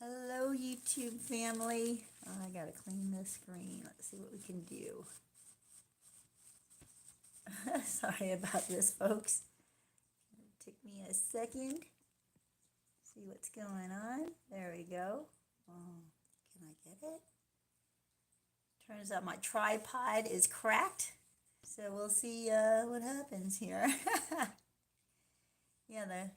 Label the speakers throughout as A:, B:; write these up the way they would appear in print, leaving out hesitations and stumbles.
A: Hello, YouTube family. I gotta clean this screen. Let's see what we can do. Sorry about this, folks. It took me a second. See what's going on. There we go. Can I get it? Turns out my tripod is cracked. So we'll see what happens here. Yeah, the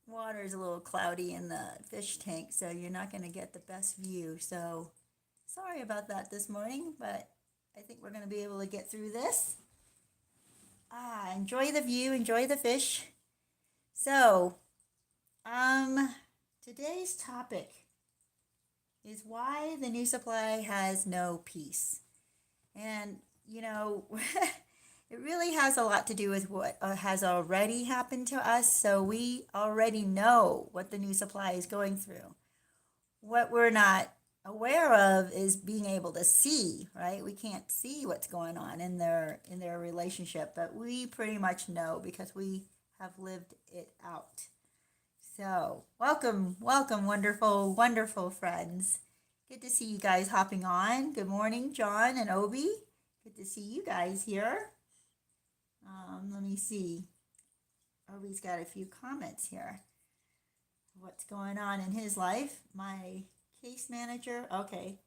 A: water is a little cloudy in the fish tank, so you're not going to get the best view. So sorry about that this morning, but I think we're going to be able to get through this. Enjoy the view, enjoy the fish. So, today's topic is why the new supply has no peace. And, it really has a lot to do with what has already happened to us. So we already know what the new supply is going through. What we're not aware of is being able to see, right? We can't see what's going on in their relationship, but we pretty much know because we have lived it out. So, welcome, wonderful, wonderful friends. Good to see you guys hopping on. Good morning, John and Obi. Good to see you guys here. Let me see. Obi's got a few comments here. What's going on in his life? My case manager. Okay.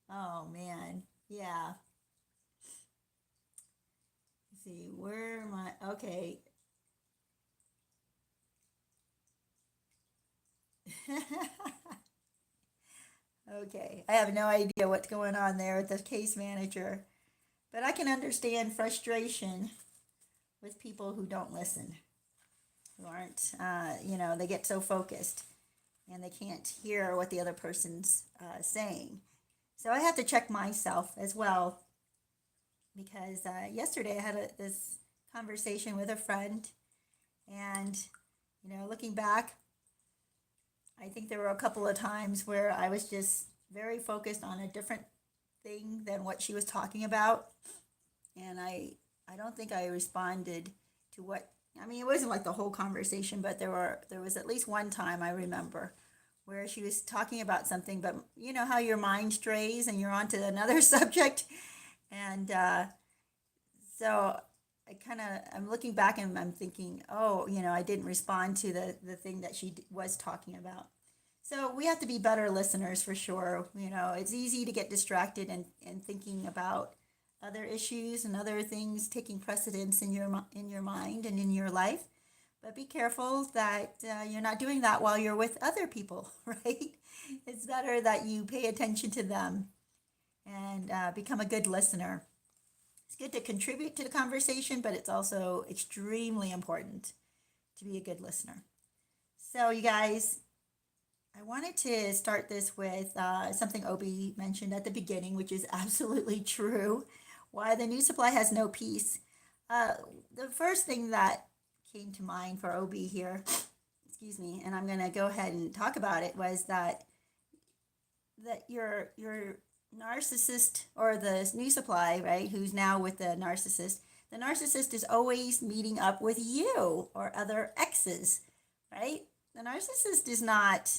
A: Oh man. Yeah. Let's see, where am I? Okay. Okay. I have no idea what's going on there with the case manager, but I can understand frustration with people who don't listen, who aren't, they get so focused and they can't hear what the other person's saying. So I have to check myself as well because yesterday I had this conversation with a friend, and looking back, I think there were a couple of times where I was just very focused on a different thing than what she was talking about, and I don't think I responded to what. I mean, it wasn't like the whole conversation, but there was at least one time I remember where she was talking about something, but you know how your mind strays and you're on to another subject, and so I'm looking back and I'm thinking, oh, I didn't respond to the thing that she was talking about. So we have to be better listeners for sure. It's easy to get distracted and thinking about other issues and other things taking precedence in your mind and in your life. But be careful that you're not doing that while you're with other people, right? It's better that you pay attention to them and become a good listener. It's good to contribute to the conversation, but it's also extremely important to be a good listener. So, you guys, I wanted to start this with something Obi mentioned at the beginning, which is absolutely true. Why the new supply has no peace. The first thing that came to mind for Obi here, excuse me, and I'm going to go ahead and talk about it, was that your narcissist, or the new supply, right, who's now with the narcissist is always meeting up with you or other exes, right? The narcissist is not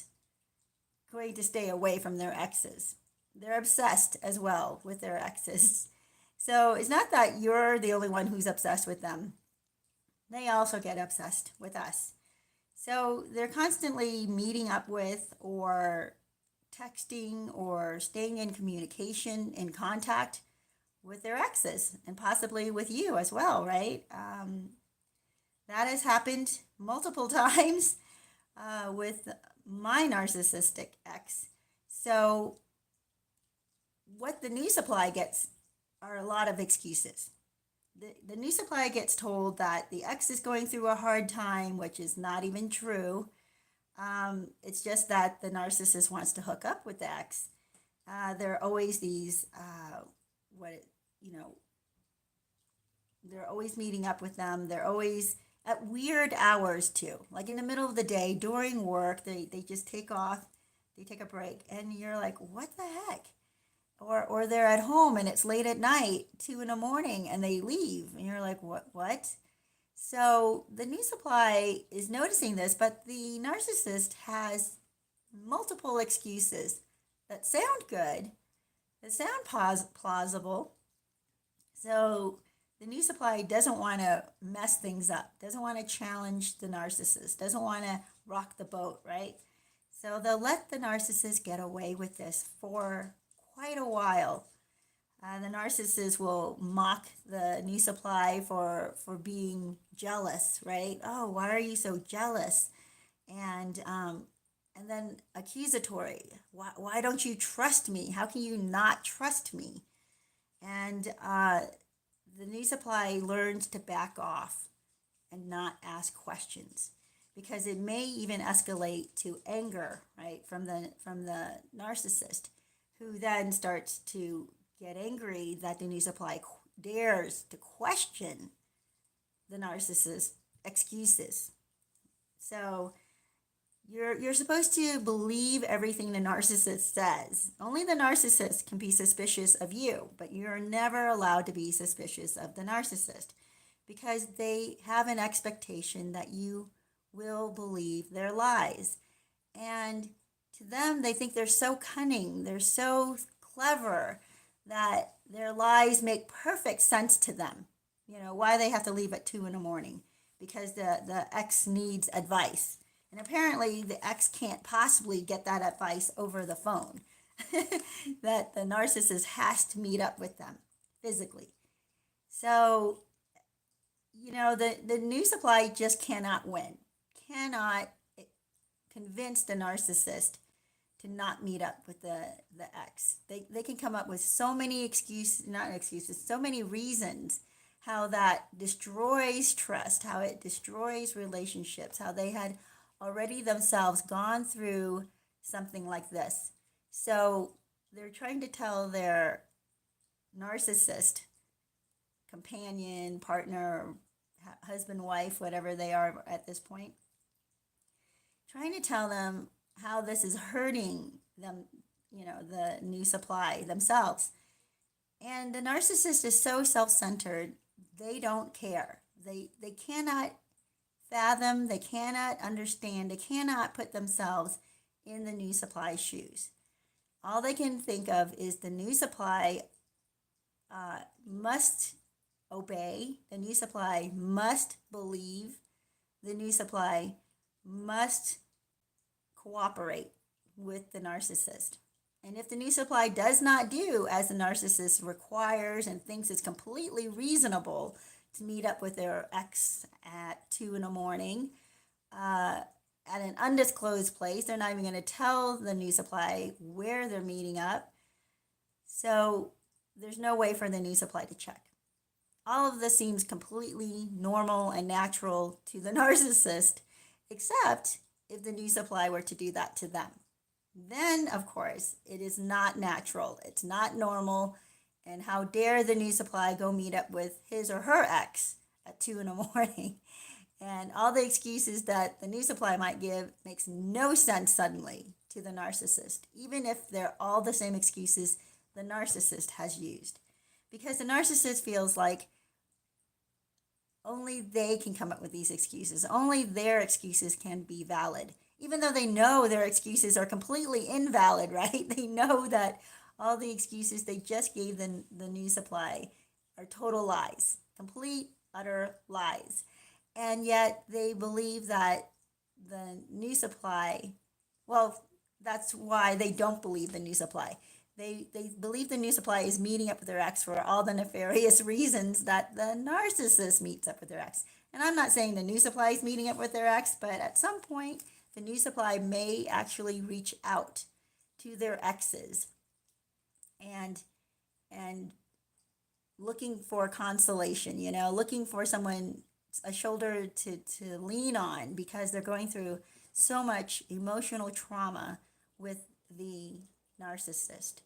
A: going to stay away from their exes. They're obsessed as well with their exes. So it's not that you're the only one who's obsessed with them. They also get obsessed with us. So they're constantly meeting up with, or texting, or staying in communication, in contact with their exes, and possibly with you as well, right? That has happened multiple times with my narcissistic ex. So what the new supply gets are a lot of excuses. The new supply gets told that the ex is going through a hard time, which is not even true. It's just that the narcissist wants to hook up with the ex. There are always these, they're always meeting up with them. They're always at weird hours too. Like in the middle of the day, during work, they just take off, they take a break, and you're like, what the heck? Or they're at home and it's late at night, 2 a.m, and they leave, and you're like, what? So the new supply is noticing this, but the narcissist has multiple excuses that sound good, that sound plausible. So the new supply doesn't want to mess things up, doesn't want to challenge the narcissist, doesn't want to rock the boat, right? So they'll let the narcissist get away with this for quite a while. The narcissist will mock the new supply for being jealous, right? Oh, why are you so jealous? And then accusatory. Why don't you trust me? How can you not trust me? And the new supply learns to back off and not ask questions because it may even escalate to anger, right, from the narcissist, who then starts to get angry that the new supply dares to question the narcissist's excuses. So you're supposed to believe everything the narcissist says. Only the narcissist can be suspicious of you, but you're never allowed to be suspicious of the narcissist because they have an expectation that you will believe their lies. And to them, they think they're so cunning, they're so clever that their lies make perfect sense to them. You know, why they have to leave at 2 in the morning because the ex needs advice. And apparently the ex can't possibly get that advice over the phone. That the narcissist has to meet up with them physically. So, you know, the new supply just cannot win, cannot convince the narcissist to not meet up with the ex. They can come up with so many excuses, not excuses, so many reasons how that destroys trust, how it destroys relationships, how they had already themselves gone through something like this. So they're trying to tell their narcissist companion, partner, husband, wife, whatever they are at this point, trying to tell them how this is hurting them, you know, the new supply themselves. And the narcissist is so self-centered, they don't care. They cannot fathom, they cannot understand, they cannot put themselves in the new supply shoes. All they can think of is the new supply must obey, the new supply must believe, the new supply must cooperate with the narcissist. And if the new supply does not do as the narcissist requires and thinks it's completely reasonable to meet up with their ex at 2 in the morning at an undisclosed place, they're not even going to tell the new supply where they're meeting up. So there's no way for the new supply to check. All of this seems completely normal and natural to the narcissist, except if the new supply were to do that to them. Then, of course, it is not natural. It's not normal. And how dare the new supply go meet up with his or her ex at 2 in the morning? And all the excuses that the new supply might give makes no sense suddenly to the narcissist, even if they're all the same excuses the narcissist has used. Because the narcissist feels like only they can come up with these excuses. Only their excuses can be valid, even though they know their excuses are completely invalid, right? They know that all the excuses they just gave the new supply are total lies, complete, utter lies. And yet they believe that the new supply, well, that's why they don't believe the new supply. They believe the new supply is meeting up with their ex for all the nefarious reasons that the narcissist meets up with their ex. And I'm not saying the new supply is meeting up with their ex, but at some point, the new supply may actually reach out to their exes and looking for consolation, you know, looking for someone, a shoulder to lean on because they're going through so much emotional trauma with the narcissist.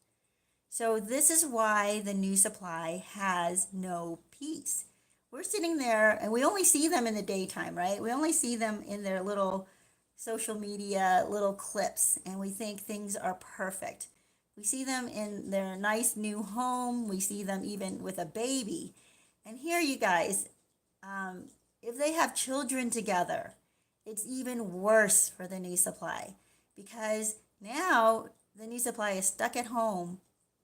A: So this is why the new supply has no peace. We're sitting there and we only see them in the daytime, right? We only see them in their little social media, little clips, and we think things are perfect. We see them in their nice new home. We see them even with a baby. And here, you guys, If they have children together, it's even worse for the new supply because now the new supply is stuck at home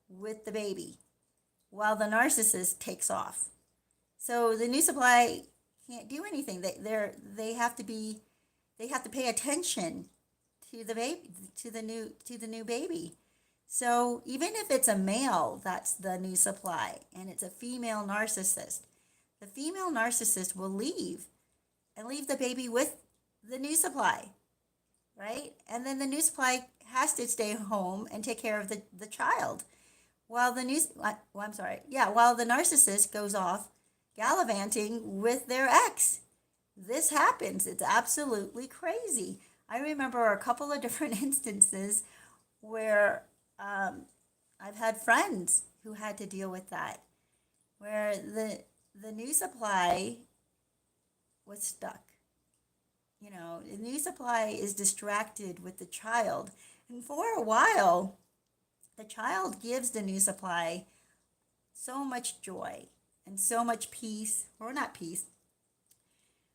A: with the baby while the narcissist takes off. So the new supply can't do anything. They have to be they have to pay attention to the baby to the new baby. So even if it's a male that's the new supply and it's a female narcissist, the female narcissist will leave and leave the baby with the new supply, right? And then the new supply has to stay home and take care of the child while while the narcissist goes off gallivanting with their ex. This happens. It's absolutely crazy. I remember a couple of different instances where I've had friends who had to deal with that, where the new supply was stuck. You know, the new supply is distracted with the child, and for a while, the child gives the new supply so much joy and so much peace, or not peace.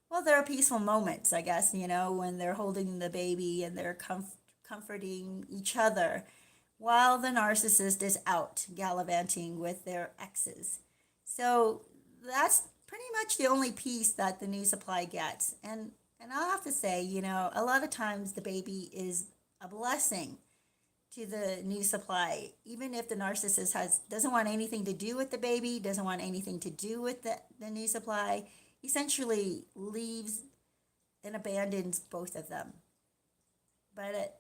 A: Well, there are peaceful moments, I guess, you know, when they're holding the baby and they're comforting each other while the narcissist is out gallivanting with their exes. So that's pretty much the only peace that the new supply gets. And I'll have to say, you know, a lot of times the baby is a blessing to the new supply, even if the narcissist doesn't want anything to do with the baby, doesn't want anything to do with the new supply, essentially leaves and abandons both of them. But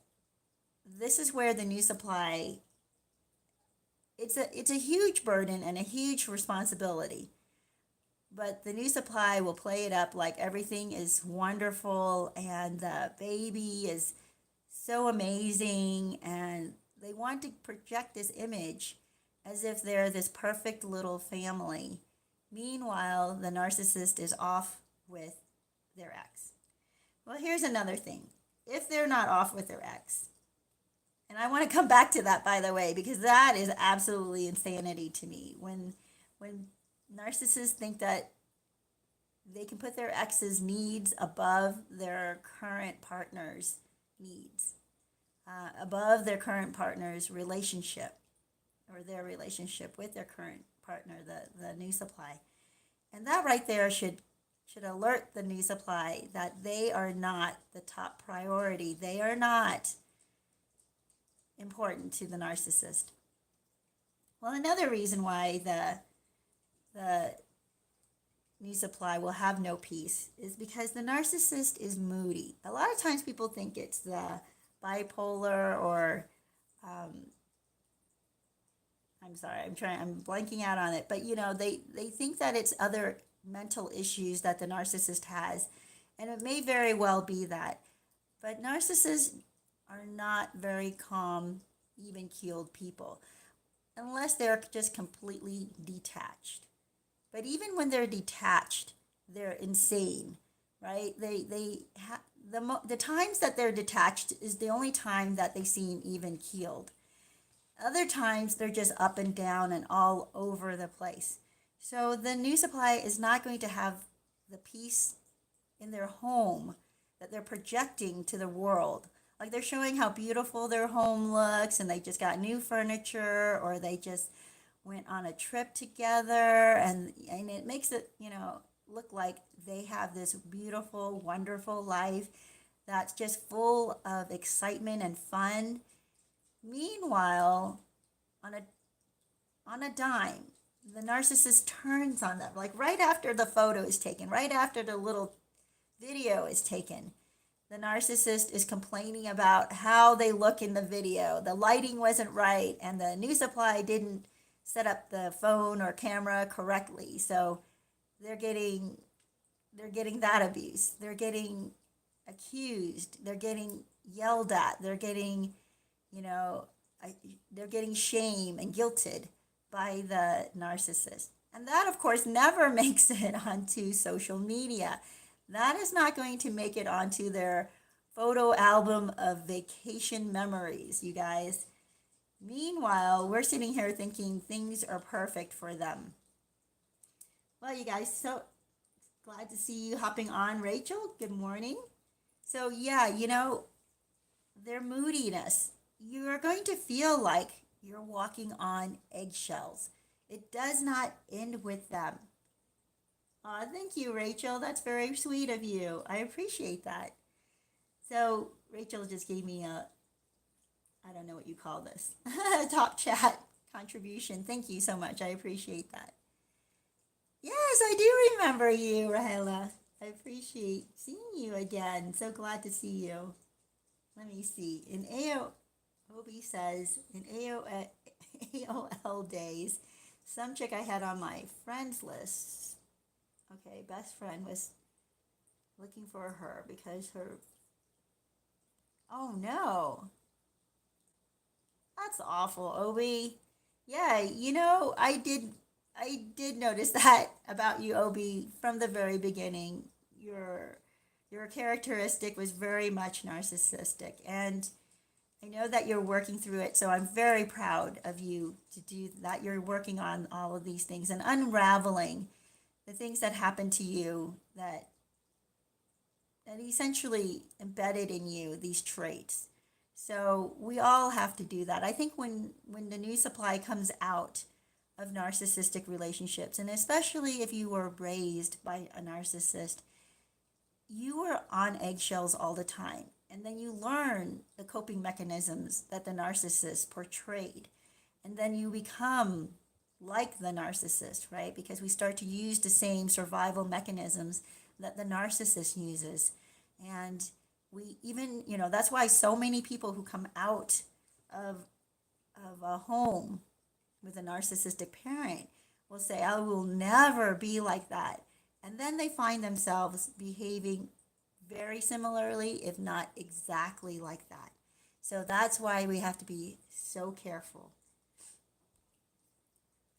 A: this is where the new supply, it's a huge burden and a huge responsibility. But the new supply will play it up like everything is wonderful and the baby is so amazing, and they want to project this image as if they're this perfect little family. Meanwhile, the narcissist is off with their ex. Well, here's another thing. If they're not off with their ex, and I want to come back to that, by the way, because that is absolutely insanity to me. When narcissists think that they can put their ex's needs above their current partner's needs, above their current partner's relationship, or their relationship with their current partner, the new supply. And that right there should alert the new supply that they are not the top priority. They are not important to the narcissist. Well, another reason why the new supply will have no peace is because the narcissist is moody. A lot of times people think it's the bipolar or I'm blanking out on it, but you know, they think that it's other mental issues that the narcissist has, and it may very well be that. But narcissists are not very calm, even keeled people, unless they're just completely detached. But even when they're detached, they're insane, right? The times that they're detached is the only time that they seem even keeled. Other times they're just up and down and all over the place. So the new supply is not going to have the peace in their home that they're projecting to the world. Like they're showing how beautiful their home looks, and they just got new furniture, or they just went on a trip together, and it makes it, you know, look like they have this beautiful, wonderful life that's just full of excitement and fun. Meanwhile, on a dime, the narcissist turns on them, like right after the photo is taken, right after the little video is taken. The narcissist is complaining about how they look in the video. The lighting wasn't right, and the new supply didn't set up the phone or camera correctly. So they're getting that abuse. They're getting accused. They're getting yelled at. They're getting, you know, they're getting shamed and guilted by the narcissist. And that, of course, never makes it onto social media. That is not going to make it onto their photo album of vacation memories, you guys. Meanwhile, we're sitting here thinking things are perfect for them. Well, you guys, so Glad to see you hopping on, Rachel. Good morning. So, yeah, their moodiness, you are going to feel like you're walking on eggshells. It does not end with them. Thank you, Rachel. That's very sweet of you. I appreciate that. So, Rachel just gave me I don't know what you call this, top chat contribution. Thank you so much. I appreciate that. Yes, I do remember you, Rahela. I appreciate seeing you again. So glad to see you. Let me see. In Obi says, in AOL days, some chick I had on my friends list, okay, best friend, was looking for her because her, oh no, that's awful, Obi. Yeah, I did notice that about you, Obi, from the very beginning. Your characteristic was very much narcissistic, and I know that you're working through it. So I'm very proud of you to do that. You're working on all of these things and unraveling the things that happened to you that essentially embedded in you these traits. So we all have to do that. I think when the new supply comes out of narcissistic relationships, and especially if you were raised by a narcissist, you were on eggshells all the time. And then you learn the coping mechanisms that the narcissist portrayed. And then you become like the narcissist, right? Because we start to use the same survival mechanisms that the narcissist uses. And we even, that's why so many people who come out of a home with a narcissistic parent will say, I will never be like that. And then they find themselves behaving very similarly, if not exactly like that. So that's why we have to be so careful.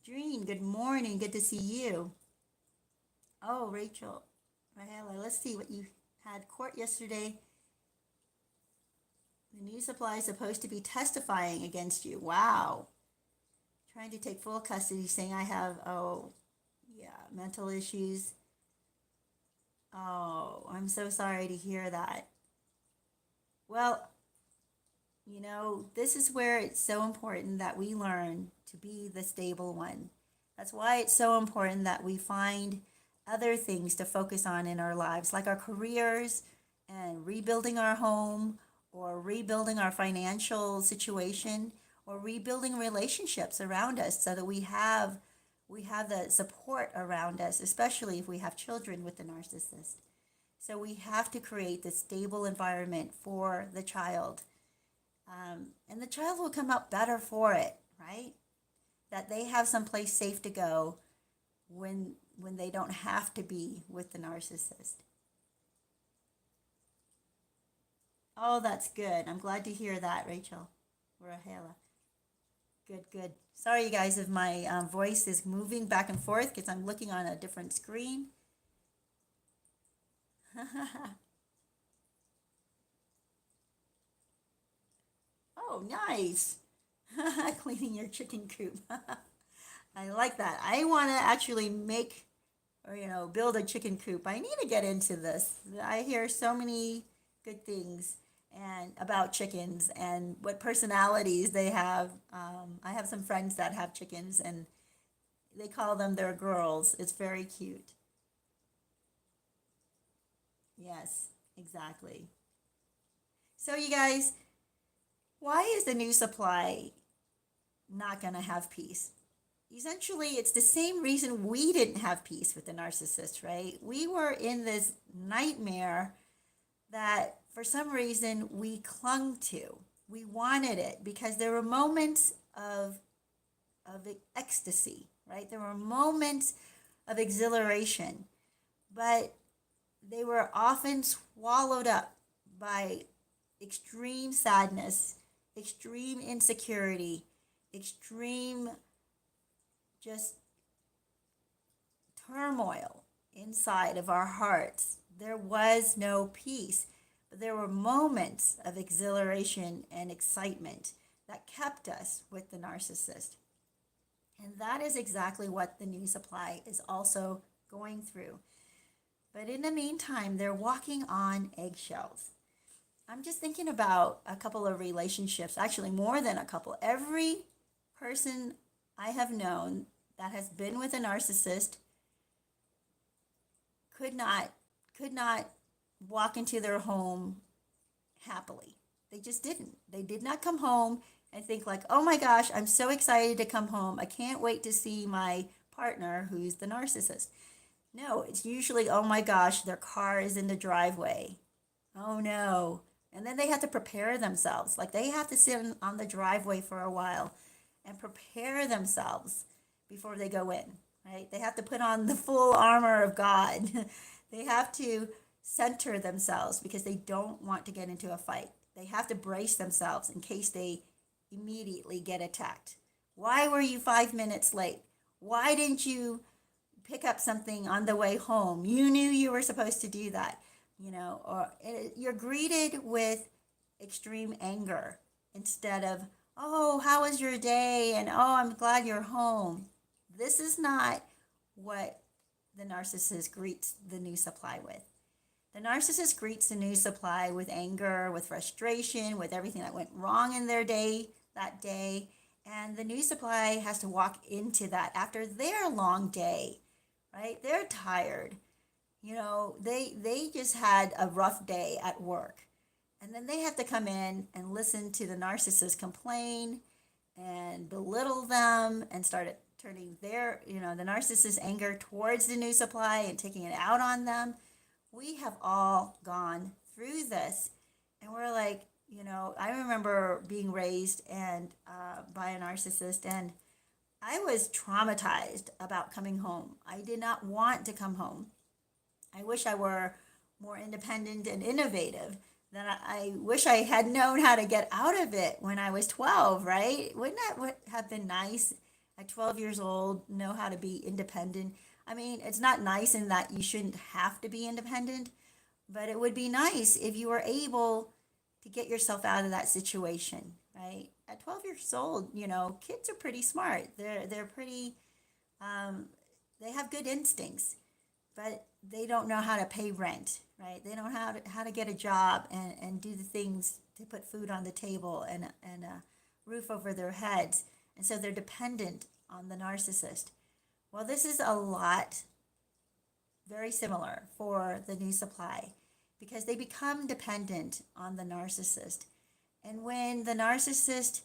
A: Dreen, good morning. Good to see you. Oh, Rachel, Rahela, let's see what you had court yesterday. The new supply is supposed to be testifying against you. Wow. Trying to take full custody, saying I have, mental issues. Oh, I'm so sorry to hear that. Well, this is where it's so important that we learn to be the stable one. That's why it's so important that we find other things to focus on in our lives, like our careers and rebuilding our home or rebuilding our financial situation or rebuilding relationships around us so that we have the support around us, especially if we have children with the narcissist. So we have to create this stable environment for the child. And the child will come out better for it, right? That they have someplace safe to go when they don't have to be with the narcissist. Oh, that's good. I'm glad to hear that, Rachel. Rahela. Good, good. Sorry, you guys, if my voice is moving back and forth because I'm looking on a different screen. Oh, nice. Cleaning your chicken coop. I like that. I want to actually make or, build a chicken coop. I need to get into this. I hear so many good things and about chickens and what personalities they have. I have some friends that have chickens and they call them their girls. It's very cute. Yes, exactly. So you guys, why is the new supply not going to have peace? Essentially, it's the same reason we didn't have peace with the narcissist, right? We were in this nightmare that for some reason we clung to. We wanted it because there were moments of ecstasy, right? There were moments of exhilaration, but they were often swallowed up by extreme sadness, extreme insecurity, extreme just turmoil inside of our hearts. There was no peace, but there were moments of exhilaration and excitement that kept us with the narcissist. And that is exactly what the new supply is also going through. But in the meantime, they're walking on eggshells. I'm just thinking about a couple of relationships, actually more than a couple. Every person I have known that has been with a narcissist could not could not walk into their home happily. They just didn't. They did not come home and think like, "Oh my gosh, I'm so excited to come home. I can't wait to see my partner who's the narcissist." No, it's usually, "Oh my gosh, their car is in the driveway. Oh no." And then they have to prepare themselves. Like they have to sit on the driveway for a while and prepare themselves before they go in, right? They have to put on the full armor of God. They have to center themselves because they don't want to get into a fight. They have to brace themselves in case they immediately get attacked. Why were you 5 minutes late? Why didn't you pick up something on the way home? You knew you were supposed to do that, or you're greeted with extreme anger instead of, "Oh, how was your day?" and, "Oh, I'm glad you're home." This is not what the narcissist greets the new supply with. The narcissist greets the new supply with anger, with frustration, with everything that went wrong in their day that day. And the new supply has to walk into that after their long day, right? They're tired. They just had a rough day at work. And then they have to come in and listen to the narcissist complain and belittle them and start turning the narcissist anger towards the new supply and taking it out on them. We have all gone through this, and we're like, I remember being raised by a narcissist, and I was traumatized about coming home. I did not want to come home. I wish I were more independent and innovative. Then I wish I had known how to get out of it when I was 12, right? Wouldn't that have been nice at 12 years old, know how to be independent? I mean, it's not nice in that you shouldn't have to be independent, but it would be nice if you were able to get yourself out of that situation, right? At 12 years old, kids are pretty smart. They're pretty, they have good instincts, but they don't know how to pay rent, right? They don't know how to get a job and do the things to put food on the table and a roof over their heads. And so they're dependent on the narcissist. Well, this is a lot very similar for the new supply because they become dependent on the narcissist. And when the narcissist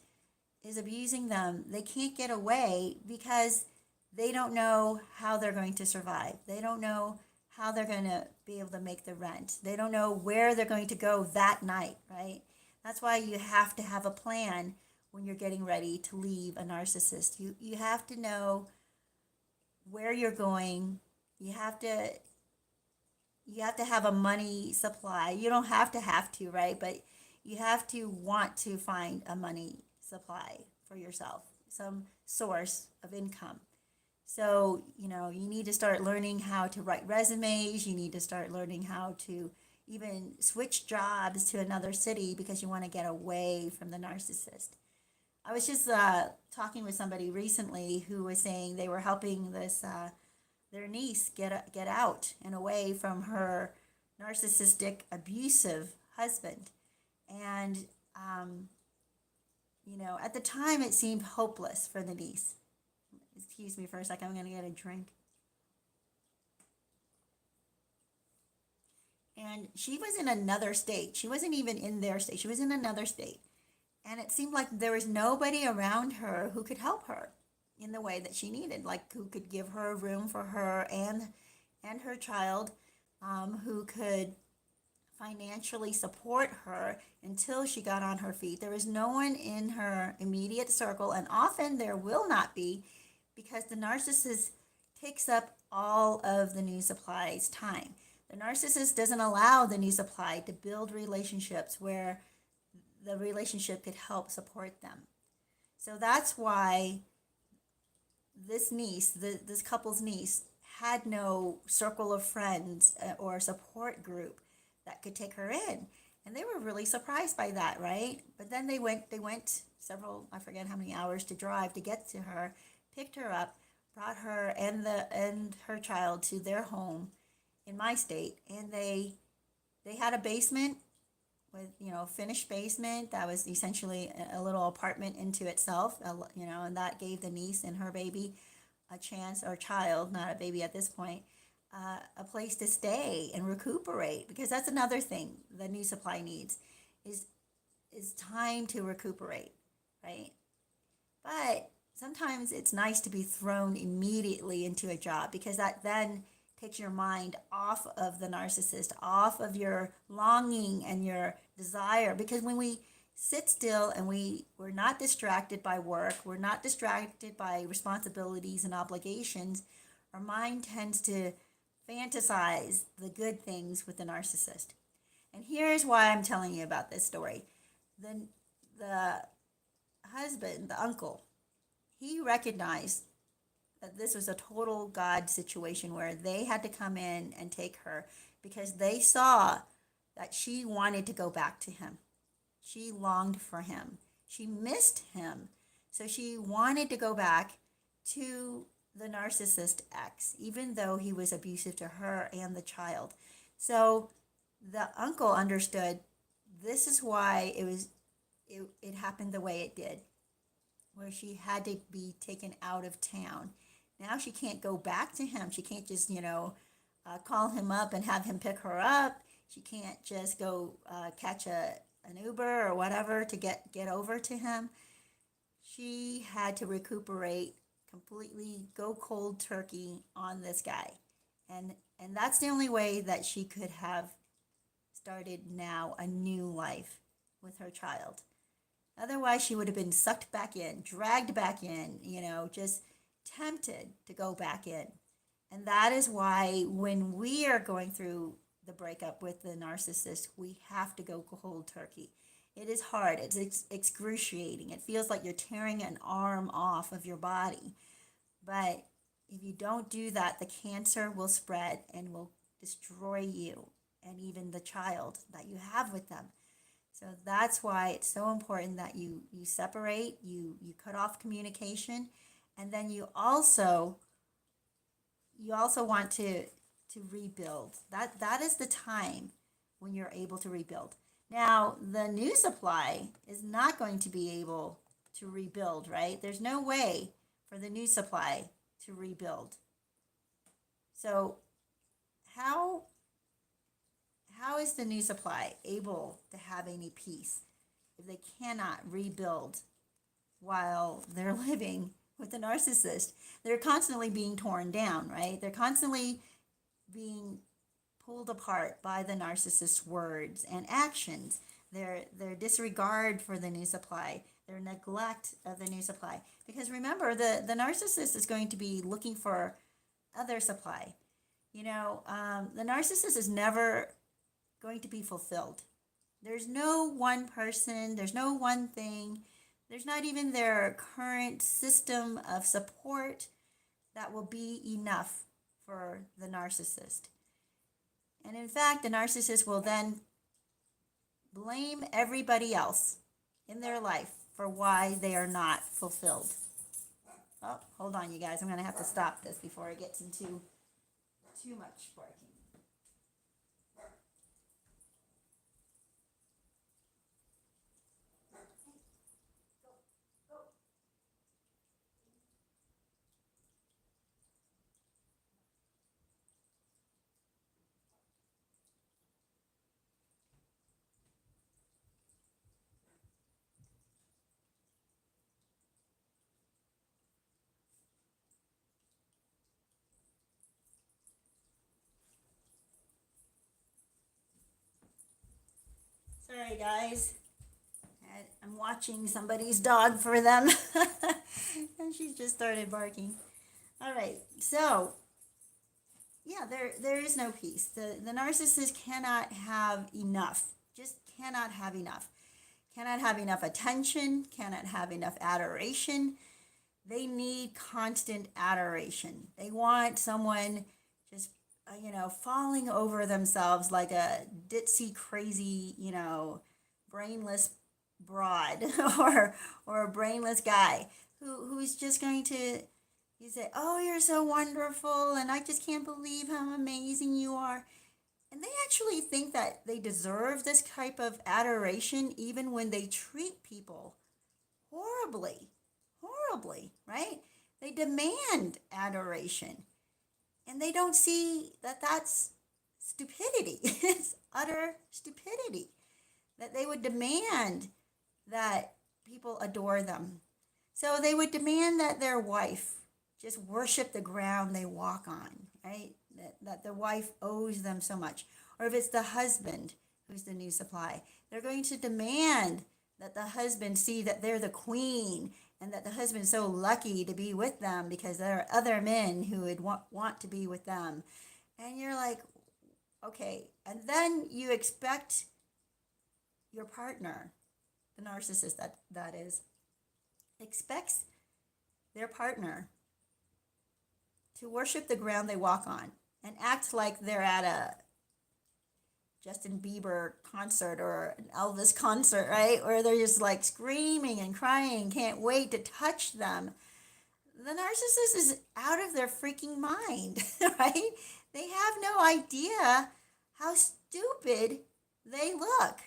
A: is abusing them, they can't get away because they don't know how they're going to survive. They don't know how they're going to be able to make the rent. They don't know where they're going to go that night, right? That's why you have to have a plan when you're getting ready to leave a narcissist. You have to know where you're going. You have to have a money supply. You don't have to, right? But you have to want to find a money supply for yourself, some source of income. So, you need to start learning how to write resumes. You need to start learning how to even switch jobs to another city because you want to get away from the narcissist. I was just talking with somebody recently who was saying they were helping their niece get out and away from her narcissistic, abusive husband. And, at the time it seemed hopeless for the niece. Excuse me for a second, I'm going to get a drink. And she was in another state. She wasn't even in their state. She was in another state. And it seemed like there was nobody around her who could help her in the way that she needed, like who could give her a room for her and her child, who could financially support her until she got on her feet. There was no one in her immediate circle, and often there will not be, because the narcissist takes up all of the new supply's time. The narcissist doesn't allow the new supply to build relationships where the relationship could help support them. So that's why this couple's niece, had no circle of friends or support group that could take her in. And they were really surprised by that, right? But then they went several, I forget how many hours to drive to get to her, picked her up, brought her and her child to their home in my state, and they had a basement with, finished basement that was essentially a little apartment into itself, and that gave the niece and her baby a chance, or child, not a baby at this point, a place to stay and recuperate, because that's another thing the new supply needs is time to recuperate, right? But sometimes it's nice to be thrown immediately into a job, because that then takes your mind off of the narcissist, off of your longing and your desire. Because when we sit still and we're not distracted by work, we're not distracted by responsibilities and obligations, our mind tends to fantasize the good things with the narcissist. And here's why I'm telling you about this story. The husband, the uncle, he recognized that this was a total God situation where they had to come in and take her, because they saw that she wanted to go back to him. She longed for him. She missed him. So she wanted to go back to the narcissist ex, even though he was abusive to her and the child. So the uncle understood this is why it happened the way it did, where she had to be taken out of town. Now she can't go back to him. She can't just, call him up and have him pick her up. She can't just go catch an Uber or whatever to get over to him. She had to recuperate, completely go cold turkey on this guy. And that's the only way that she could have started now a new life with her child. Otherwise, she would have been sucked back in, dragged back in, just tempted to go back in. And that is why when we are going through the breakup with the narcissist, we have to go cold turkey. It is hard. It's excruciating. It feels like you're tearing an arm off of your body. But if you don't do that, the cancer will spread and will destroy you and even the child that you have with them. So that's why it's so important that you separate, you cut off communication, and then you also want to rebuild. That is the time when you're able to rebuild. Now, the new supply is not going to be able to rebuild, right? There's no way for the new supply to rebuild. So how is the new supply able to have any peace if they cannot rebuild while they're living with a narcissist? They're constantly being torn down, right? They're constantly being pulled apart by the narcissist's words and actions, their disregard for the new supply, their neglect of the new supply. Because remember, the narcissist is going to be looking for other supply. The narcissist is never going to be fulfilled. There's no one person, there's no one thing, there's not even their current system of support that will be enough for the narcissist. And in fact, the narcissist will then blame everybody else in their life for why they are not fulfilled. Oh, hold on, you guys. I'm going to have to stop this before it gets into too much barking. Sorry, guys. I'm watching somebody's dog for them. And she just started barking. All right. So, yeah, there is no peace. The narcissist cannot have enough. Just cannot have enough. Cannot have enough attention. Cannot have enough adoration. They need constant adoration. They want someone just falling over themselves like a ditzy, crazy, brainless broad or a brainless guy who's just going to You say, oh, you're so wonderful, and I just can't believe how amazing you are. And they actually think that they deserve this type of adoration even when they treat people horribly, horribly, right? They demand adoration. And they don't see that that's stupidity. It's utter stupidity. That they would demand that people adore them. So they would demand that their wife just worship the ground they walk on, right? That their wife owes them so much. Or if it's the husband who's the new supply, they're going to demand that the husband see that they're the queen and that the husband's so lucky to be with them because there are other men who would want to be with them. And you're like, okay. And then you expect your partner, the narcissist that is, expects their partner to worship the ground they walk on and act like they're at a Justin Bieber concert or an Elvis concert, right? Where they're just like screaming and crying, can't wait to touch them. The narcissist is out of their freaking mind, right? They have no idea how stupid they look,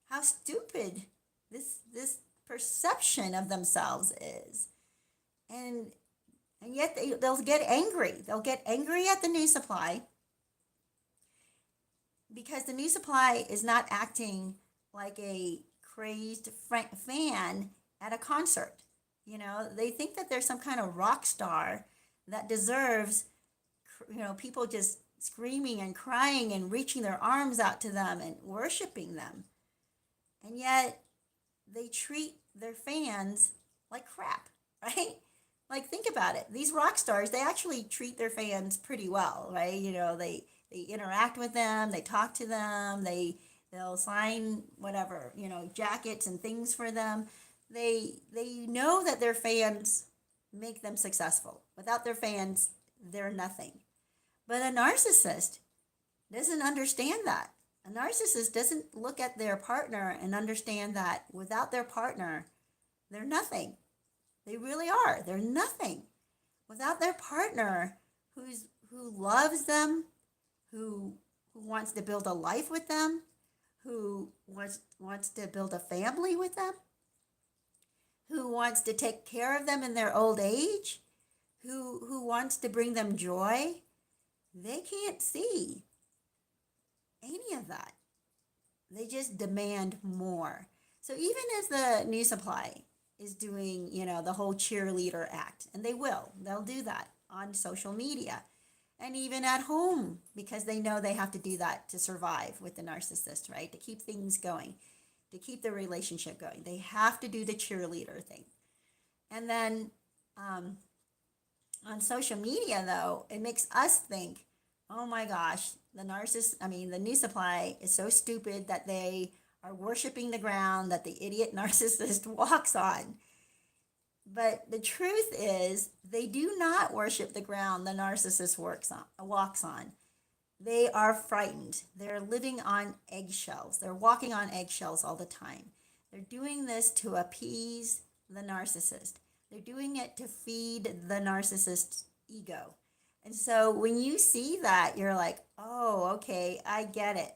A: how stupid this perception of themselves is. And yet they'll get angry. They'll get angry at the new supply because the new supply is not acting like a crazed fan at a concert. You know, they think that there's some kind of rock star that deserves, people just screaming and crying and reaching their arms out to them and worshiping them. And yet they treat their fans like crap, right? Like, think about it. These rock stars, they actually treat their fans pretty well, right? They interact with them, they talk to them, they'll sign whatever, jackets and things for them. They know that their fans make them successful. Without their fans, they're nothing. But a narcissist doesn't understand that. A narcissist doesn't look at their partner and understand that without their partner, they're nothing. They really are. They're nothing. Without their partner who loves them, who wants to build a life with them, who wants to build a family with them, who wants to take care of them in their old age, who wants to bring them joy, they can't see any of that. They just demand more. So even as the new supply is doing, the whole cheerleader act, and they'll do that on social media and even at home because they know they have to do that to survive with the narcissist, right? To keep things going, to keep the relationship going. They have to do the cheerleader thing. And then on social media, though, it makes us think, oh my gosh, the new supply is so stupid that they are worshiping the ground that the idiot narcissist walks on. But the truth is, they do not worship the ground the narcissist walks on. They are frightened. They're living on eggshells. They're walking on eggshells all the time. They're doing this to appease the narcissist. They're doing it to feed the narcissist's ego. And so when you see that, you're like, oh, okay, I get it.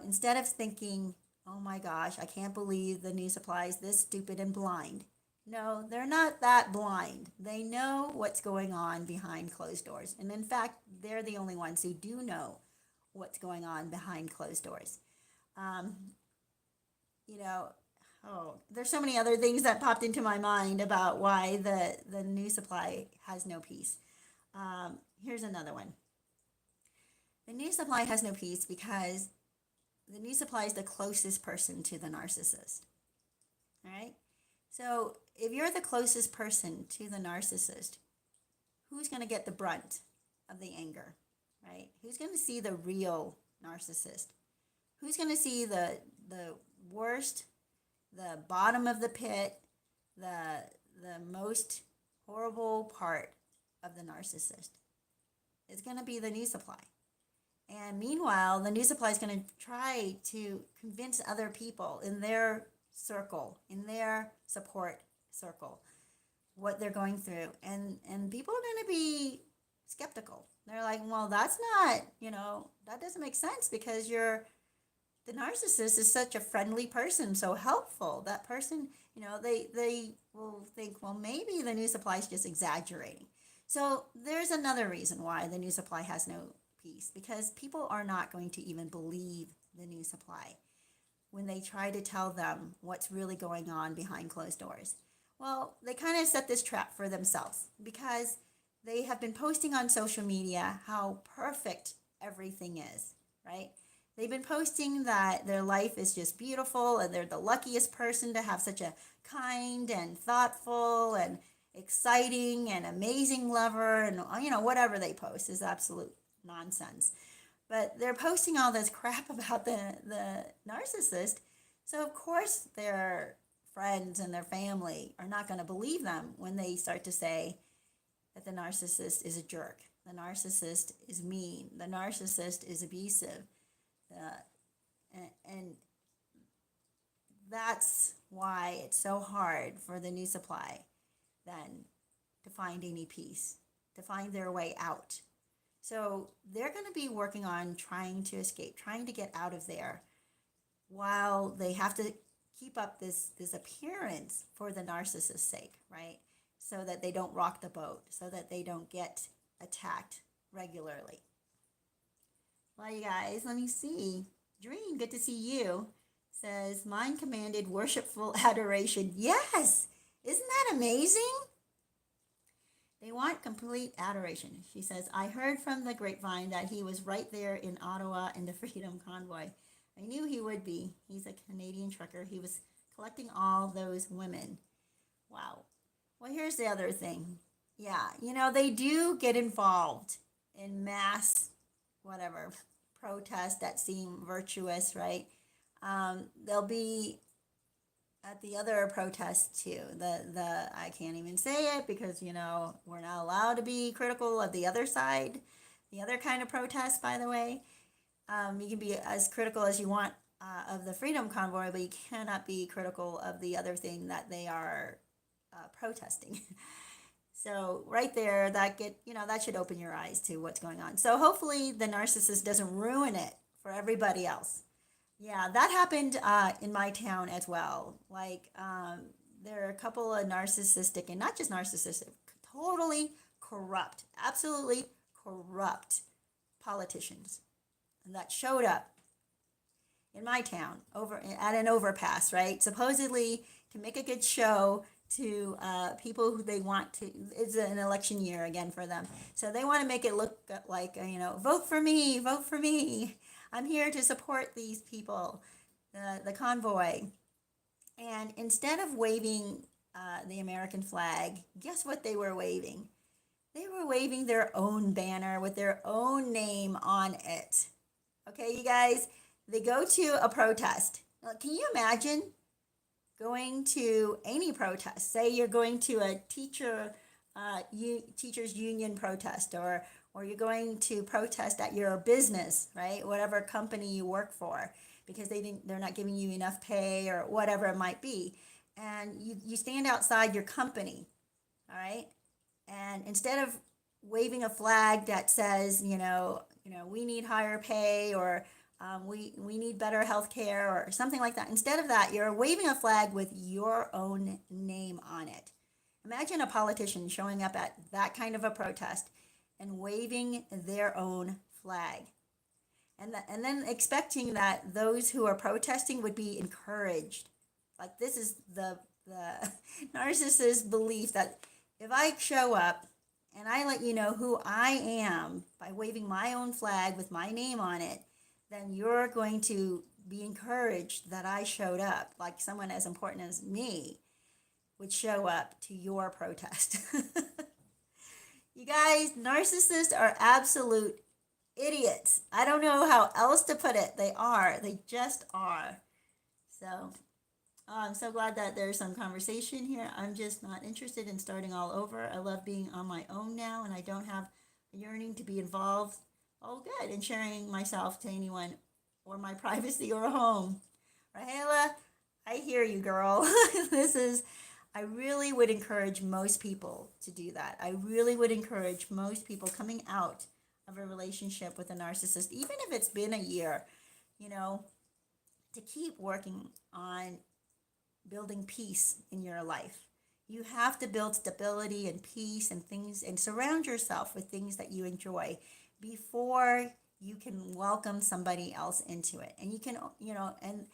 A: Instead of thinking, oh my gosh, I can't believe the new supply is this stupid and blind. No, they're not that blind. They know what's going on behind closed doors. And in fact, they're the only ones who do know what's going on behind closed doors. There's so many other things that popped into my mind about why the new supply has no peace. Here's another one. The new supply has no peace because the new supply is the closest person to the narcissist. All right? So if you're the closest person to the narcissist, who's going to get the brunt of the anger, right? Who's going to see the real narcissist? Who's going to see the worst, the bottom of the pit, the most horrible part of the narcissist? It's going to be the new supply. And meanwhile, the new supply is going to try to convince other people in their circle, in their support circle, what they're going through, and people are going to be skeptical. They're like, well, that's not, that doesn't make sense because the narcissist is such a friendly person, so helpful. That person, they will think, well, maybe the new supply is just exaggerating. So there's another reason why the new supply has no peace, because people are not going to even believe the new supply when they try to tell them what's really going on behind closed doors. Well, they kind of set this trap for themselves because they have been posting on social media how perfect everything is, right? They've been posting that their life is just beautiful and they're the luckiest person to have such a kind and thoughtful and exciting and amazing lover, and whatever they post is absolute nonsense. But they're posting all this crap about the narcissist, so of course their friends and their family are not going to believe them when they start to say that the narcissist is a jerk, the narcissist is mean, the narcissist is abusive. And that's why it's so hard for the new supply then to find any peace, to find their way out. So they're going to be working on trying to escape, trying to get out of there, while they have to keep up this appearance for the narcissist's sake, right? So that they don't rock the boat, so that they don't get attacked regularly. Well, you guys, let me see. Dream, good to see you. Says, mind commanded worshipful adoration. Yes! Isn't that amazing? They want complete adoration. She says, I heard from the grapevine that he was right there in Ottawa in the Freedom Convoy. I knew he would be. He's a Canadian trucker. He was collecting all those women. Wow. Well, here's the other thing. Yeah, they do get involved in mass, protests that seem virtuous, right? They'll be at the other protests too. The I can't even say it because we're not allowed to be critical of the other side, the other kind of protest. By the way, you can be as critical as you want of the Freedom Convoy, but you cannot be critical of the other thing that they are protesting. So right there, that should open your eyes to what's going on. So hopefully the narcissist doesn't ruin it for everybody else. Yeah, that happened in my town as well. Like there are a couple of narcissistic, and not just narcissistic, totally corrupt, absolutely corrupt politicians that showed up in my town over at an overpass, right? Supposedly to make a good show to people who they want to. It's an election year again for them, so they want to make it look like vote for me, vote for me. I'm here to support these people, the convoy. And instead of waving the American flag, guess what they were waving? They were waving their own banner with their own name on it. Okay, you guys, they go to a protest. Can you imagine going to any protest? Say you're going to a teachers union protest, or you're going to protest at your business, right? Whatever company you work for, because they're not giving you enough pay or whatever it might be. And you stand outside your company, all right? And instead of waving a flag that says, we need higher pay, or we need better health care or something like that. Instead of that, you're waving a flag with your own name on it. Imagine a politician showing up at that kind of a protest and waving their own flag. And then expecting that those who are protesting would be encouraged. Like, this is the narcissist belief that if I show up and I let you know who I am by waving my own flag with my name on it, then you're going to be encouraged that I showed up, like someone as important as me would show up to your protest. You guys, narcissists are absolute idiots. I don't know how else to put it. They just are. So I'm so glad that there's some conversation here. I'm just not interested in starting all over. I love being on my own now, and I don't have a yearning to be involved. Oh, good. And sharing myself to anyone, or my privacy or home. Rahela, I hear you, girl. This is I really would encourage most people to do that. I really would encourage most people coming out of a relationship with a narcissist, even if it's been a year, you know, to keep working on building peace in your life. You have to build stability and peace and things and surround yourself with things that you enjoy before you can welcome somebody else into it. And you can, and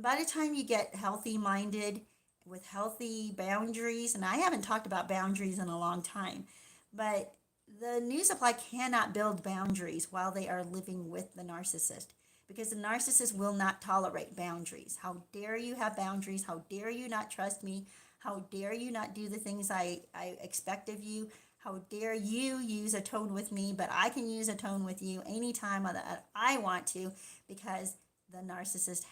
A: by the time you get healthy minded with healthy boundaries, and I haven't talked about boundaries in a long time, but the new supply cannot build boundaries while they are living with the narcissist because the narcissist will not tolerate boundaries. How dare you have boundaries? How dare you not trust me? How dare you not do the things I expect of you? How dare you use a tone with me, but I can use a tone with you anytime that I want to because the narcissist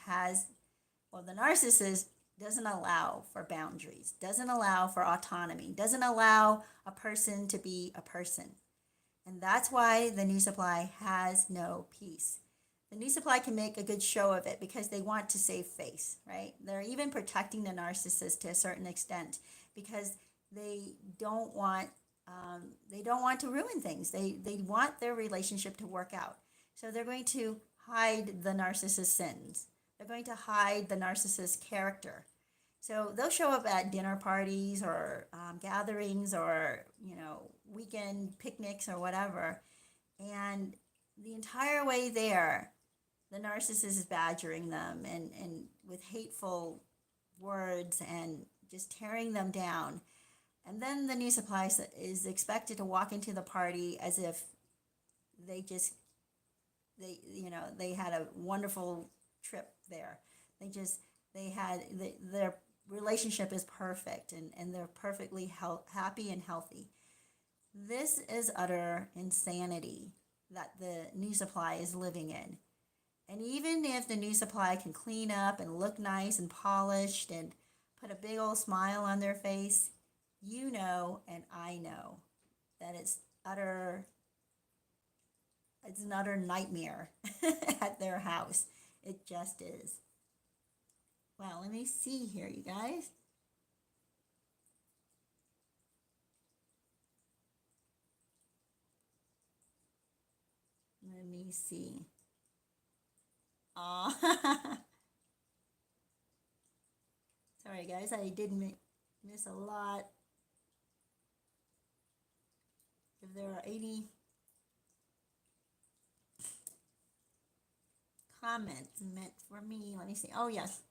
A: the narcissist doesn't allow for boundaries, doesn't allow for autonomy, doesn't allow a person to be a person. And that's why the new supply has no peace. The new supply can make a good show of it because they want to save face, right? They're even protecting the narcissist to a certain extent because they don't want to ruin things. They want their relationship to work out. So they're going to hide the narcissist's sins. They're going to hide the narcissist's character. So they'll show up at dinner parties or gatherings or, weekend picnics or whatever. And the entire way there, the narcissist is badgering them and with hateful words and just tearing them down. And then the new supply is expected to walk into the party as if they had a wonderful trip there. Their relationship is perfect and they're perfectly happy and healthy. This is utter insanity that the new supply is living in. And even if the new supply can clean up and look nice and polished and put a big old smile on their face, you know and I know that it's an utter nightmare at their house. It just is. Well, let me see here, you guys. Let me see. Oh, sorry guys, I did miss a lot. If there are 80 comments meant for me, let me see. Oh yes.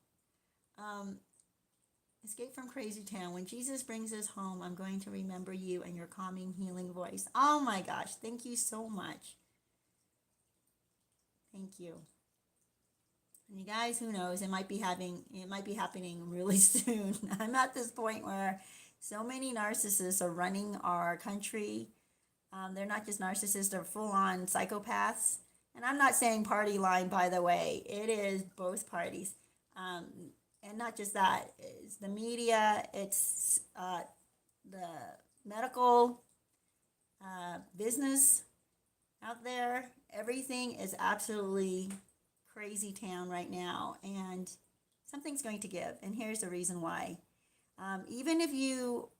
A: Escape from Crazytown. When Jesus brings us home, I'm going to remember you and your calming, healing voice. Oh my gosh, thank you so much. Thank you. And you guys, who knows? It might be happening really soon. I'm at this point where so many narcissists are running our country. They're not just narcissists; they're full-on psychopaths. And I'm not saying party line, by the way. It is both parties. And not just that. It's the media. It's the medical business out there. Everything is absolutely crazy town right now, and something's going to give. And here's the reason why. Even if you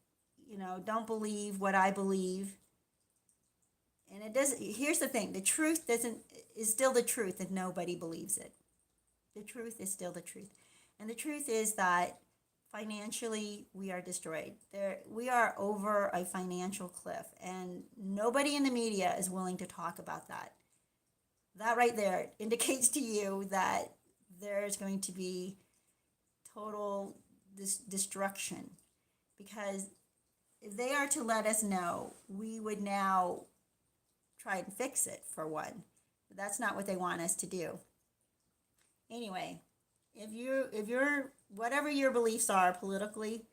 A: don't believe what I believe, and it doesn't. Here's the thing: the truth is still the truth, and nobody believes it. The truth is still the truth, and the truth is that financially we are destroyed. We are over a financial cliff, and nobody in the media is willing to talk about that. That right there indicates to you that there's going to be total destruction, because if they are to let us know, we would now try and fix it for one. But that's not what they want us to do. Anyway, if you're whatever your beliefs are politically,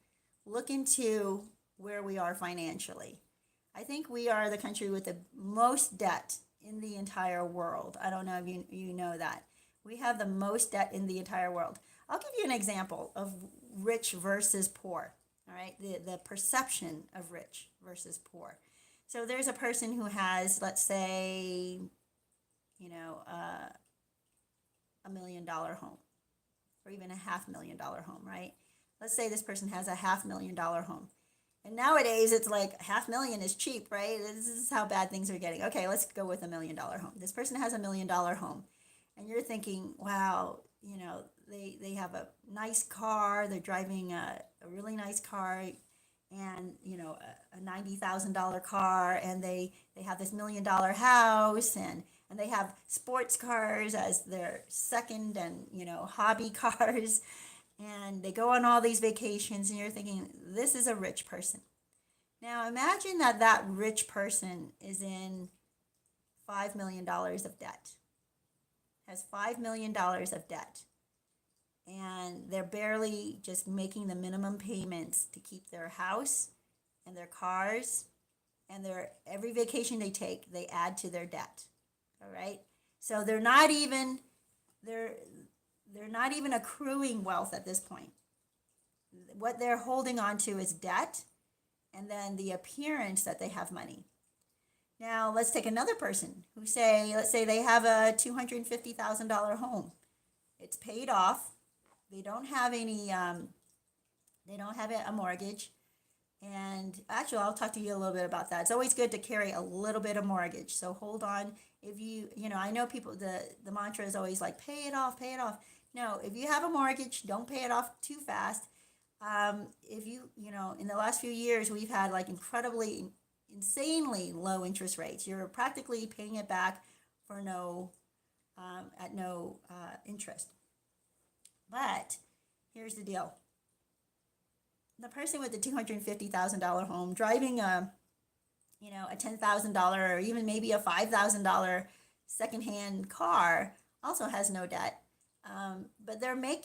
A: look into where we are financially. I think we are the country with the most debt in the entire world. I don't know if you know that. We have the most debt in the entire world. I'll give you an example of rich versus poor. All right, the perception of rich versus poor. So there's a person who has, let's say, $1 million home, or even $500,000 home, right? Let's say this person has a $500,000 home. And nowadays it's like 500,000 is cheap, right? This is how bad things are getting. Okay, let's go with $1,000,000 home. This person has $1,000,000 home. And you're thinking, wow, they have a nice car, they're driving a really nice car, and a $90,000 car, and they have this $1,000,000 house, and they have sports cars as their second and hobby cars, and they go on all these vacations, and you're thinking, this is a rich person. Now imagine that rich person is in $5 million of debt, has $5 million of debt, and they're barely just making the minimum payments to keep their house and their cars, and every vacation they take, they add to their debt. All right, so they're not even accruing wealth at this point. What they're holding on to is debt, and then the appearance that they have money. Now let's take another person let's say they have a $250,000 home. It's paid off. They don't have a mortgage. And actually, I'll talk to you a little bit about that. It's always good to carry a little bit of mortgage. So hold on. If I know people, the mantra is always like, pay it off, pay it off. No, if you have a mortgage, don't pay it off too fast. If in the last few years, we've had like insanely low interest rates. You're practically paying it back for at no interest. But here's the deal. The person with the $250,000 home driving a $10,000 or even maybe a $5,000 secondhand car also has no debt. But they may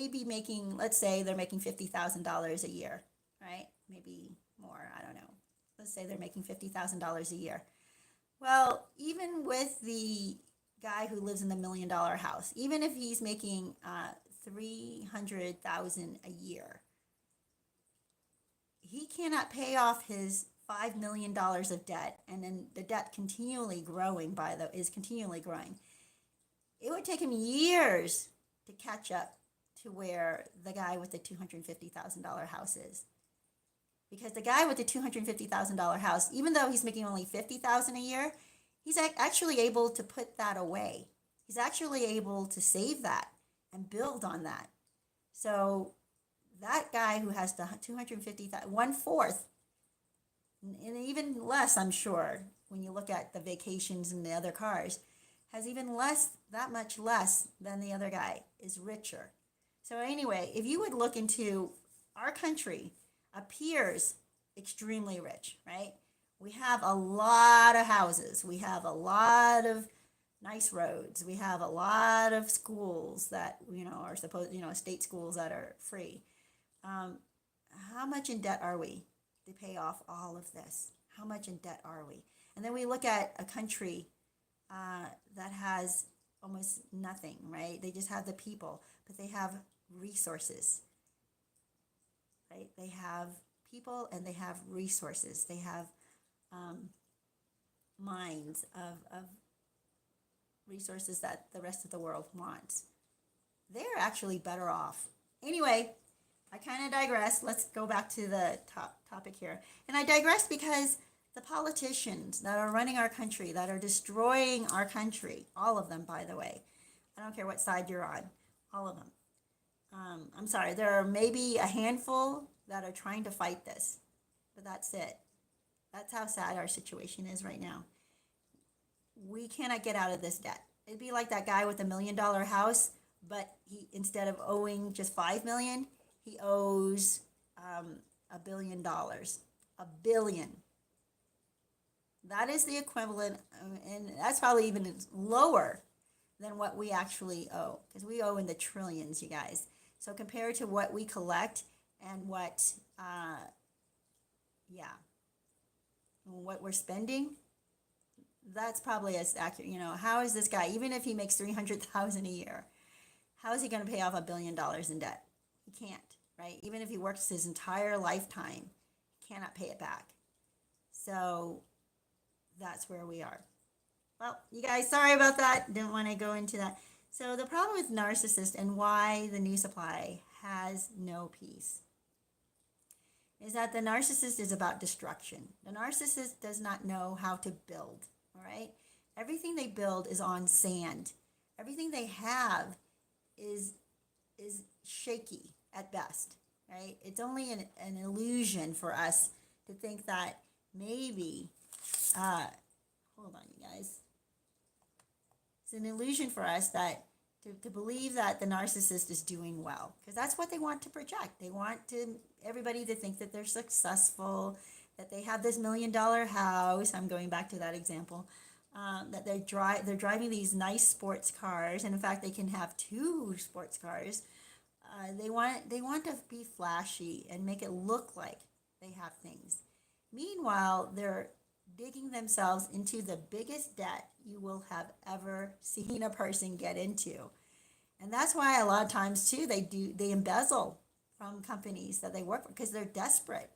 A: be making, let's say they're making $50,000 a year, right? Maybe more, I don't know. Let's say they're making $50,000 a year. Well, even with the guy who lives in the $1,000,000 house, even if he's making $300,000 a year, he cannot pay off his $5 million of debt, and then the debt is continually growing. It would take him years to catch up to where the guy with the $250,000 house is. Because the guy with the $250,000 house, even though he's making only $50,000 a year, he's actually able to put that away. He's actually able to save that and build on that. So that guy who has the $250,000, 1/4, and even less, I'm sure, when you look at the vacations and the other cars, has even that much less than the other guy, is richer. So anyway, if you would look into our country, appears extremely rich, right? We have a lot of houses. We have a lot of nice roads. We have a lot of schools that, are state schools that are free. How much in debt are we to pay off all of this? How much in debt are we? And then we look at a country that has almost nothing, right? They just have the people, but they have resources, right? They have people and they have resources. They have minds of resources that the rest of the world wants. They're actually better off. Anyway, I kind of digress. Let's go back to the topic here. And I digress because the politicians that are running our country, that are destroying our country, all of them, by the way, I don't care what side you're on, all of them. I'm sorry, there are maybe a handful that are trying to fight this, but that's it. That's how sad our situation is right now. We cannot get out of this debt. It'd be like that guy with the $1 million house, but he, instead of owing just $5 million, he owes $1 billion. $1 billion. That is the equivalent, and that's probably even lower than what we actually owe, because we owe in the trillions, you guys. So compared to what we collect and what we're spending, that's probably as accurate. How is this guy, even if he makes $300,000 a year, how is he going to pay off $1 billion in debt? He can't, right? Even if he works his entire lifetime, he cannot pay it back. So that's where we are. Well, you guys, sorry about that. Didn't want to go into that. So the problem with narcissists and why the new supply has no peace is that the narcissist is about destruction. The narcissist does not know how to build, all right? Everything they build is on sand. Everything they have is shaky at best, right? It's only an illusion for us to think that maybe, hold on, you guys. It's an illusion for us that to believe that the narcissist is doing well, because that's what they want to project. They want everybody to think that they're successful, that they have this $1 million house. I'm going back to that example. That they're driving these nice sports cars, and in fact, they can have 2 sports cars. They want to be flashy and make it look like they have things. Meanwhile, they're digging themselves into the biggest debt you will have ever seen a person get into. And that's why a lot of times too they embezzle from companies that they work for, because they're desperate.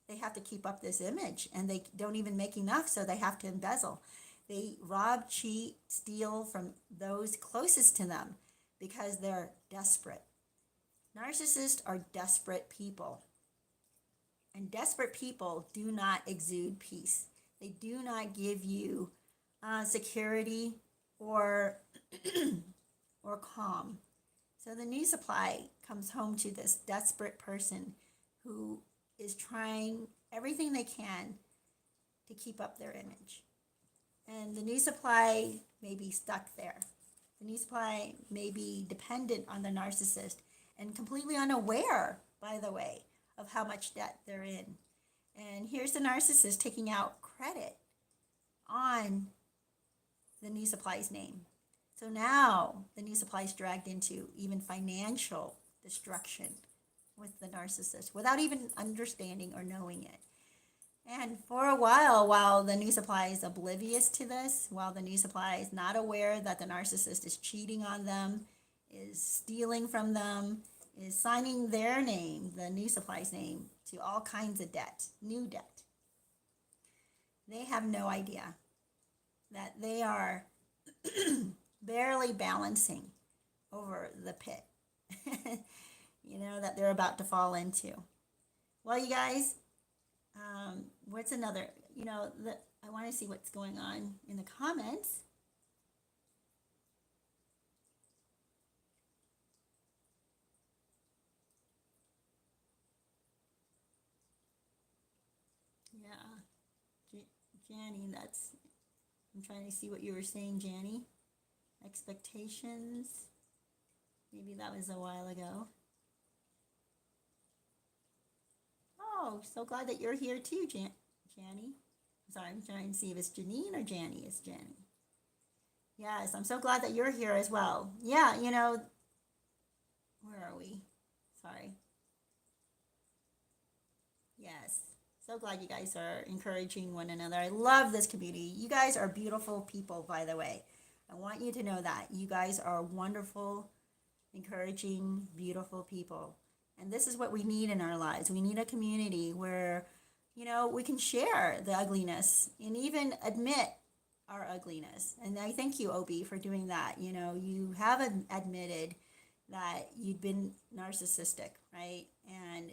A: They have to keep up this image, and they don't even make enough, so they have to embezzle. They rob, cheat, steal from those closest to them because they're desperate. Narcissists are desperate people. And desperate people do not exude peace. They do not give you security or or calm. So the new supply comes home to this desperate person who is trying everything they can to keep up their image. And the new supply may be stuck there. The new supply may be dependent on the narcissist and completely unaware, by the way, of how much debt they're in. And here's the narcissist taking out credit on the new supply's name. So now the new supply is dragged into even financial destruction with the narcissist without even understanding or knowing it. And for a while the new supply is oblivious to this, while the new supply is not aware that the narcissist is cheating on them, is stealing from them, is signing their name, the new supply's name, to all kinds of debt, new debt. They have no idea that they are barely balancing over the pit, that they're about to fall into. Well, you guys, what's another, I want to see what's going on in the comments. Yeah, Janny, I'm trying to see what you were saying, Janny. Expectations. Maybe that was a while ago. Oh, so glad that you're here too, Janny. Sorry, I'm trying to see if it's Janine or Janny. It's Janny. Yes, I'm so glad that you're here as well. Yeah, where are we? Sorry. Yes. So glad you guys are encouraging one another. I love this community. You guys are beautiful people, by the way. I want you to know that. You guys are wonderful, encouraging, beautiful people. And this is what we need in our lives. We need a community where, we can share the ugliness and even admit our ugliness. And I thank you, Obi, for doing that. You have admitted that you've been narcissistic, right? And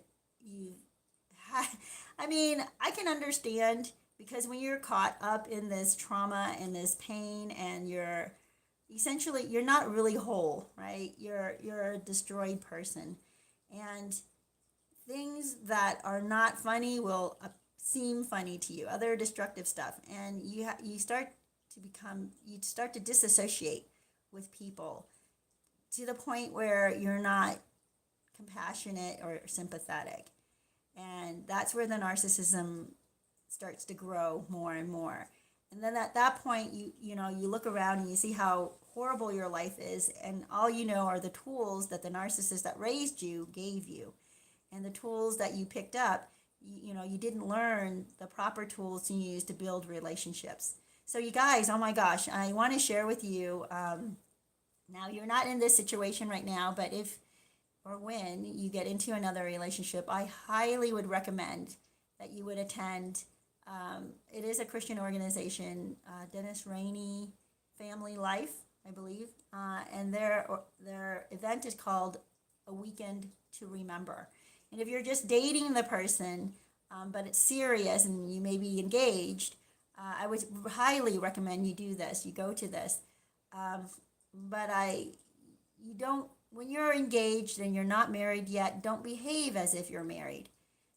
A: I can understand, because when you're caught up in this trauma and this pain, and you're not really whole, right? You're a destroyed person, and things that are not funny will seem funny to you, other destructive stuff, and you start to disassociate with people to the point where you're not compassionate or sympathetic. And that's where the narcissism starts to grow more and more. And then at that point, you look around and you see how horrible your life is, and all you know are the tools that the narcissist that raised you gave you. And the tools that you picked up, you didn't learn the proper tools to use to build relationships. So you guys, oh my gosh, I want to share with you, now you're not in this situation right now, but if or when you get into another relationship, I highly would recommend that you would attend. It is a Christian organization, Dennis Rainey Family Life, I believe, and their event is called A Weekend to remember. And if you're just dating the person, but it's serious and you may be engaged, I would highly recommend you do this. You go to this. But you don't, when you're engaged and you're not married yet, don't behave as if you're married.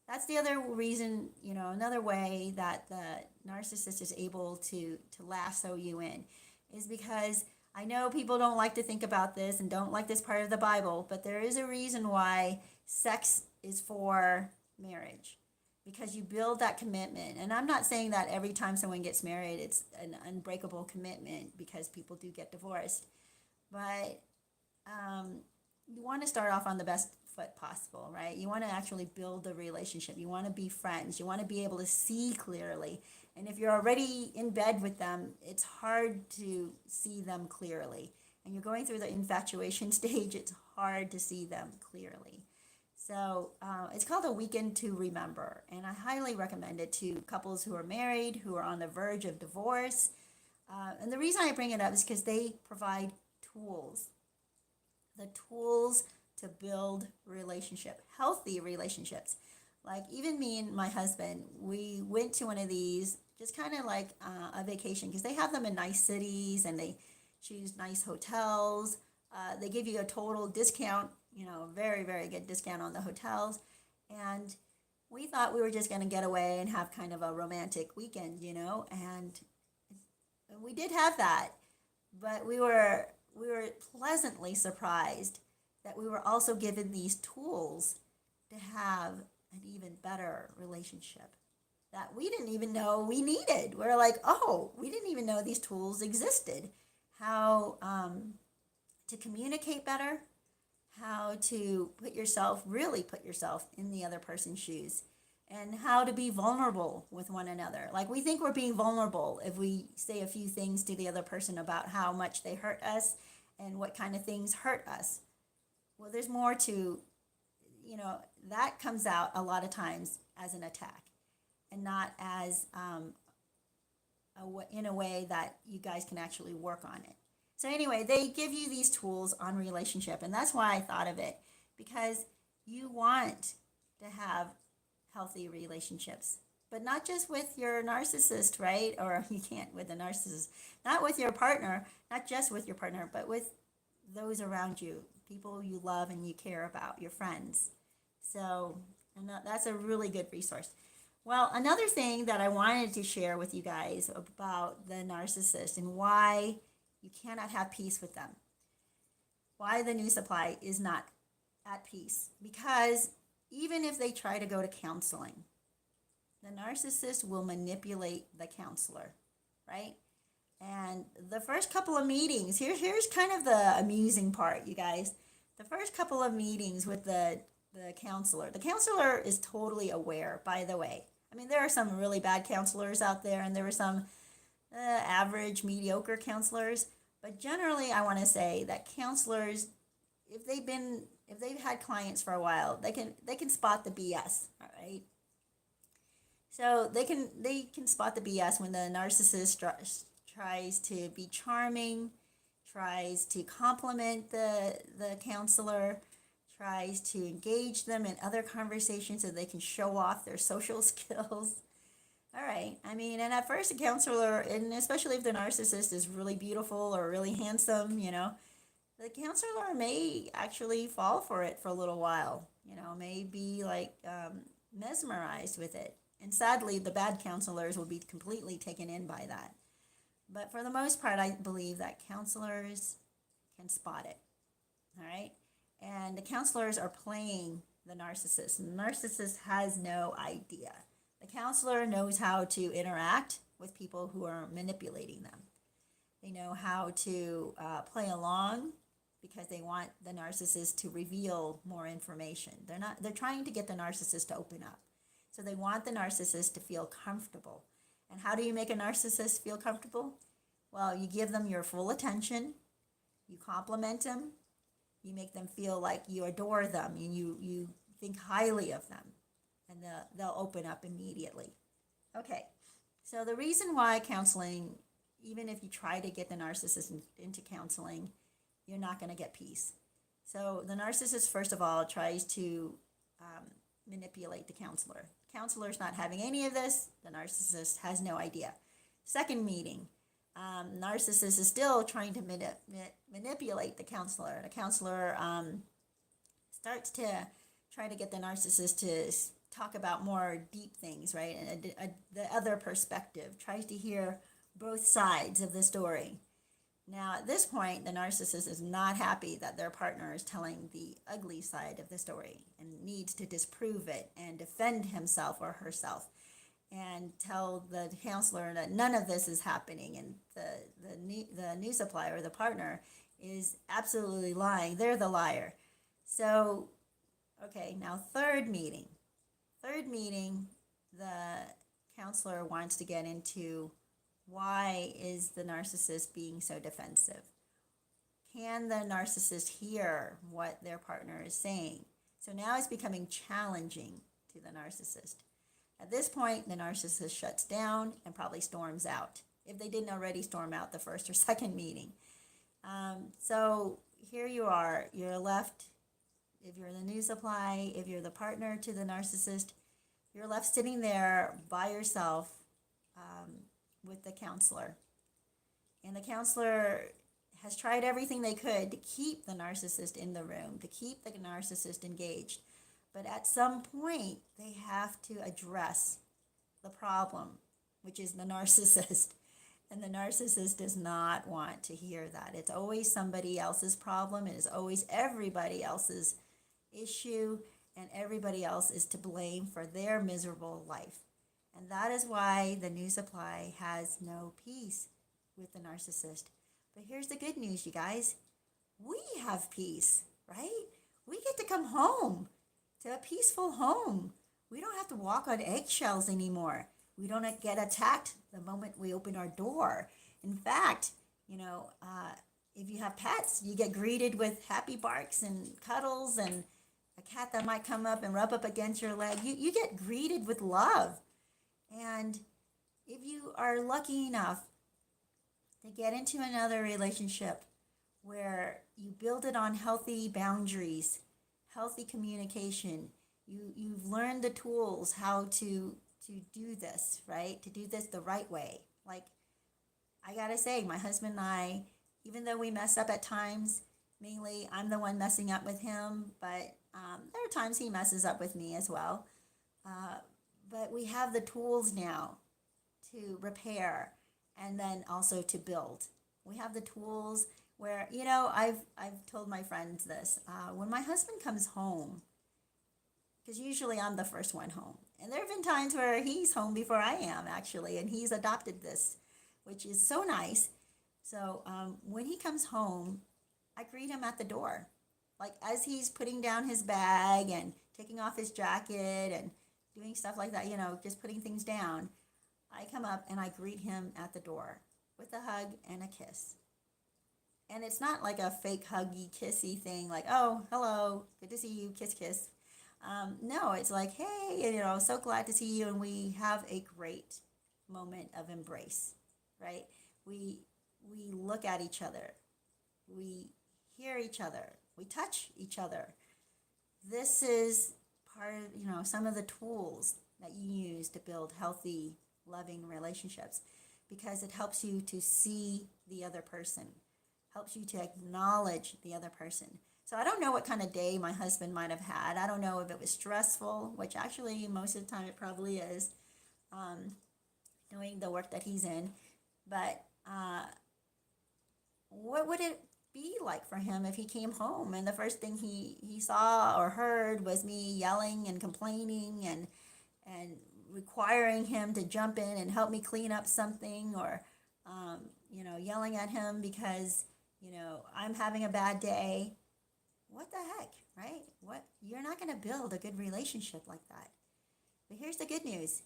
A: That's the other reason, another way that the narcissist is able to lasso you in is because I know people don't like to think about this and don't like this part of the Bible, but there is a reason why sex is for marriage, because you build that commitment. And I'm not saying that every time someone gets married, it's an unbreakable commitment, because people do get divorced. But you want to start off on the best foot possible, right? You want to actually build a relationship. You want to be friends. You want to be able to see clearly. And if you're already in bed with them, it's hard to see them clearly. And you're going through the infatuation stage, it's hard to see them clearly. So it's called A Weekend to Remember. And I highly recommend it to couples who are married, who are on the verge of divorce. And the reason I bring it up is because they provide tools. The tools to build healthy relationships. Like even me and my husband, we went to one of these, just kind of like a vacation, because they have them in nice cities and they choose nice hotels. They give you a total discount, very, very good discount on the hotels. And we thought we were just going to get away and have kind of a romantic weekend, and we did have that. But we were pleasantly surprised that we were also given these tools to have an even better relationship that we didn't even know we needed. We're like, oh, we didn't even know these tools existed. How to communicate better, how to really put yourself in the other person's shoes, and how to be vulnerable with one another. Like, we think we're being vulnerable if we say a few things to the other person about how much they hurt us and what kind of things hurt us. Well, there's more to, that comes out a lot of times as an attack and not as in a way that you guys can actually work on it. So anyway, they give you these tools on relationship, and that's why I thought of it, because you want to have healthy relationships, but not just with your narcissist, right? Or you can't with a narcissist, not with your partner, not just with your partner, but with those around you, people you love and you care about, your friends. So, and that's a really good resource. Well, another thing that I wanted to share with you guys about the narcissist and why you cannot have peace with them, why the new supply is not at peace, because even if they try to go to counseling, the narcissist will manipulate the counselor, right? And the first couple of meetings, here's kind of the amusing part, you guys. The first couple of meetings with the counselor is totally aware, by the way. I mean, there are some really bad counselors out there, and there are some average, mediocre counselors. But generally, I want to say that counselors, if they've had clients for a while, they can spot the BS, all right? So they can spot the BS when the narcissist tries to be charming, tries to compliment the counselor, tries to engage them in other conversations so they can show off their social skills. All right. I mean, and at first a counselor, and especially if the narcissist is really beautiful or really handsome, the counselor may actually fall for it for a little while, may be like mesmerized with it. And sadly, the bad counselors will be completely taken in by that. But for the most part, I believe that counselors can spot it. All right. And the counselors are playing the narcissist. And the narcissist has no idea. The counselor knows how to interact with people who are manipulating them. They know how to play along because they want the narcissist to reveal more information. They're trying to get the narcissist to open up. So they want the narcissist to feel comfortable. And how do you make a narcissist feel comfortable? Well, you give them your full attention, you compliment them, you make them feel like you adore them, and you think highly of them, and they'll open up immediately. Okay, so the reason why counseling, even if you try to get the narcissist into counseling, you're not going to get peace. So the narcissist, first of all, tries to manipulate the counselor. The counselor's not having any of this. The narcissist has no idea. Second meeting, narcissist is still trying to manipulate the counselor. The counselor starts to try to get the narcissist to talk about more deep things, right? And the other perspective, tries to hear both sides of the story. Now, at this point, the narcissist is not happy that their partner is telling the ugly side of the story and needs to disprove it and defend himself or herself and tell the counselor that none of this is happening and the new supplier or the partner is absolutely lying. They're the liar. So, okay, now third meeting. Third meeting, the counselor wants to get into why is the narcissist being so defensive? Can the narcissist hear what their partner is saying? So now it's becoming challenging to the narcissist. At this point, the narcissist shuts down and probably storms out, if they didn't already storm out the first or second meeting. So here you are, you're left, if you're the new supply, if you're the partner to the narcissist, you're left sitting there by yourself with the counselor. And the counselor has tried everything they could to keep the narcissist in the room, to keep the narcissist engaged. But at some point, they have to address the problem, which is the narcissist. And the narcissist does not want to hear that. It's always somebody else's problem. It is always everybody else's issue, and everybody else is to blame for their miserable life. And that is why the new supply has no peace with the narcissist. But here's the good news, you guys. We have peace, right? We get to come home to a peaceful home. We don't have to walk on eggshells anymore. We don't get attacked the moment we open our door. In fact, if you have pets, you get greeted with happy barks and cuddles, and a cat that might come up and rub up against your leg. You get greeted with love. And if you are lucky enough to get into another relationship where you build it on healthy boundaries, healthy communication, you've learned the tools how to do this, right? To do this the right way. Like, I gotta say, my husband and I, even though we mess up at times, mainly I'm the one messing up with him, but there are times he messes up with me as well. But we have the tools now to repair and then also to build. We have the tools where, I've told my friends this. When my husband comes home, because usually I'm the first one home, and there have been times where he's home before I am, actually, and he's adopted this, which is so nice. So when he comes home, I greet him at the door. Like, as he's putting down his bag and taking off his jacket and doing stuff like that, just putting things down, I come up and I greet him at the door with a hug and a kiss. And it's not like a fake huggy, kissy thing, like, oh, hello, good to see you, kiss, kiss. No, it's like, hey, so glad to see you, and we have a great moment of embrace, right? We look at each other, we hear each other, we touch each other. This is part of, some of the tools that you use to build healthy, loving relationships, because it helps you to see the other person, helps you to acknowledge the other person. So I don't know what kind of day my husband might have had. I don't know if it was stressful, which actually most of the time it probably is, doing the work that he's in. But what would it be like for him if he came home and the first thing he saw or heard was me yelling and complaining and requiring him to jump in and help me clean up something, or yelling at him because I'm having a bad day? What the heck, right? You're not going to build a good relationship like that. But here's the good news.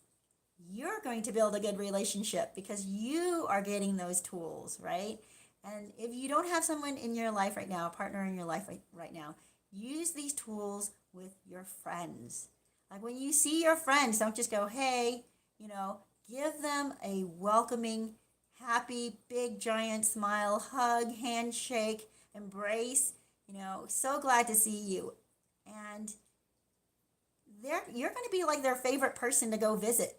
A: You're going to build a good relationship because you are getting those tools, right? And if you don't have someone in your life right now, a partner in your life right now, use these tools with your friends. Like, when you see your friends, don't just go, hey, give them a welcoming, happy, big, giant smile, hug, handshake, embrace, So glad to see you. And you're going to be like their favorite person to go visit.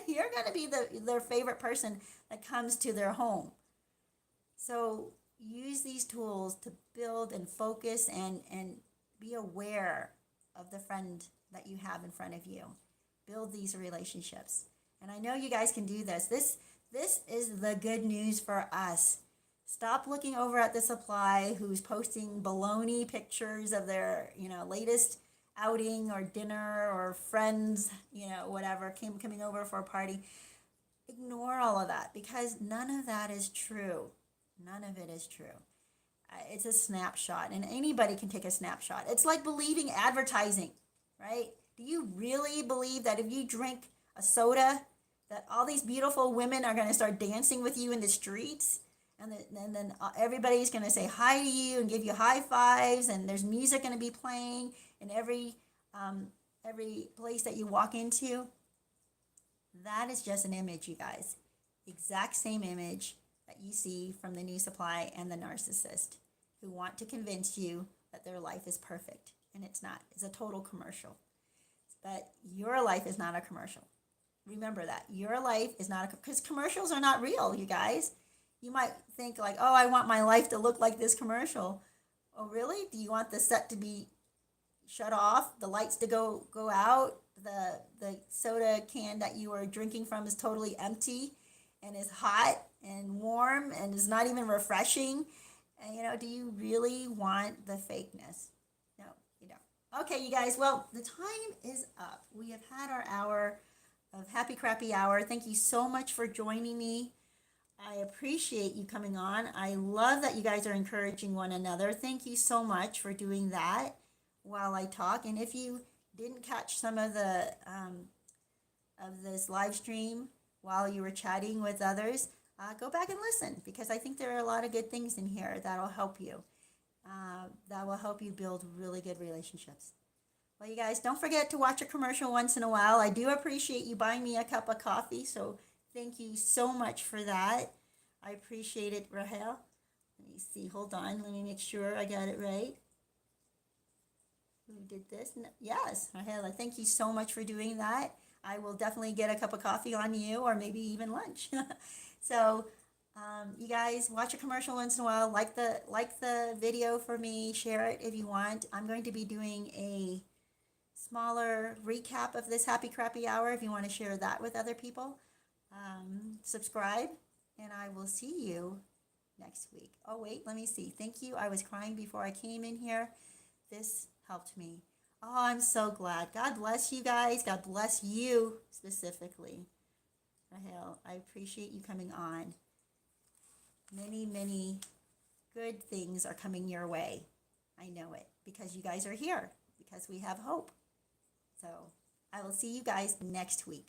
A: You're going to be their favorite person that comes to their home. So use these tools to build and focus and be aware of the friend that you have in front of you. Build these relationships. And I know you guys can do this. This is the good news for us. Stop looking over at the supply who's posting baloney pictures of their, latest outing or dinner or friends, whatever, coming over for a party. Ignore all of that because none of that is true. None of it is true. It's a snapshot, and anybody can take a snapshot. It's like believing advertising, right? Do you really believe that if you drink a soda, that all these beautiful women are going to start dancing with you in the streets? And then everybody's going to say hi to you and give you high fives, and there's music going to be playing in every place that you walk into. That is just an image, you guys. Exact same image that you see from the new supply and the narcissist who want to convince you that their life is perfect. And it's not. It's a total commercial. But your life is not a commercial. Remember that. Your life is not because commercials are not real, you guys. You might think like, oh, I want my life to look like this commercial. Oh, really? Do you want the set to be shut off? The lights to go out? The soda can that you are drinking from is totally empty and is hot and warm and is not even refreshing? And, do you really want the fakeness? No, you don't. Okay, you guys. Well, the time is up. We have had our hour of Happy Crappy Hour. Thank you so much for joining me. I appreciate you coming on. I love that you guys are encouraging one another. Thank you so much for doing that while I talk. And if you didn't catch some of the of this live stream while you were chatting with others, go back and listen because I think there are a lot of good things in here that'll help you. That will help you build really good relationships. Well, you guys, don't forget to watch a commercial once in a while. I do appreciate you buying me a cup of coffee, so thank you so much for that. I appreciate it, Rahel. Let me see. Hold on. Let me make sure I got it right. Who did this? Yes, Rahel. Thank you so much for doing that. I will definitely get a cup of coffee on you or maybe even lunch. So you guys watch a commercial once in a while. Like the video for me. Share it if you want. I'm going to be doing a smaller recap of this Happy Crappy Hour if you want to share that with other people. Subscribe, and I will see you next week. Oh, wait, let me see. Thank you. I was crying before I came in here. This helped me. Oh, I'm so glad. God bless you guys. God bless you specifically. Rahel, I appreciate you coming on. Many, many good things are coming your way. I know it because you guys are here, because we have hope. So I will see you guys next week.